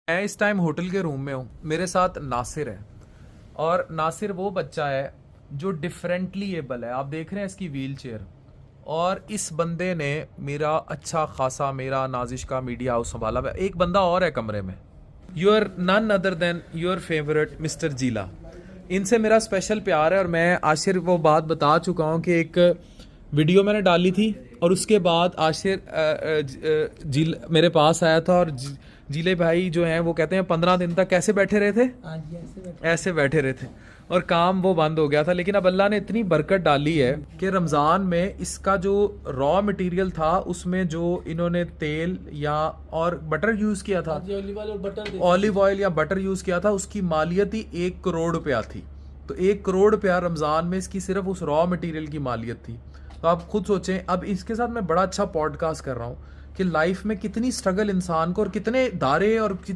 मैं इस time hotel के रूम में हूँ। मेरे साथ नासिर है और नासिर वो बच्चा है जो डिफरेंटली एबल है। आप देख रहे हैं इसकी व्हील चेयर। और इस बंदे ने मेरा अच्छा खासा मेरा नाजिश का मीडिया हाउस संभाला हुआ है। एक बंदा और है कमरे में। You are none other than your favourite mister जीला। इनसे मेरा स्पेशल प्यार है और मैं आशिर वो बात बता चुका हूँ कि एक वीडियो मैंने डाली थी और उसके बाद आशिर जील मेरे पास आया था और जीले भाई जो हैं वो कहते हैं 15 दिन तक कैसे बैठे रहे थे। हाँ जी, ऐसे बैठे रहे थे और काम वो बंद हो गया था। लेकिन अब अल्लाह ने इतनी बरकत डाली है कि रमज़ान में इसका जो रॉ मटेरियल था उसमें जो इन्होंने तेल या और बटर यूज़ किया था, ऑलिव ऑयल और बटर ऑलिव ऑयल या बटर यूज़ किया था, उसकी मालियत ही 1 करोड़ रुपया थी। तो 1 करोड़ रुपया रमज़ान में इसकी सिर्फ उस रॉ मटेरियल की मालियत थी। तो आप खुद सोचें। अब इसके साथ मैं बड़ा अच्छा पॉडकास्ट कर रहा हूँ कि लाइफ में कितनी स्ट्रगल इंसान को और कितने दायरे और कितनी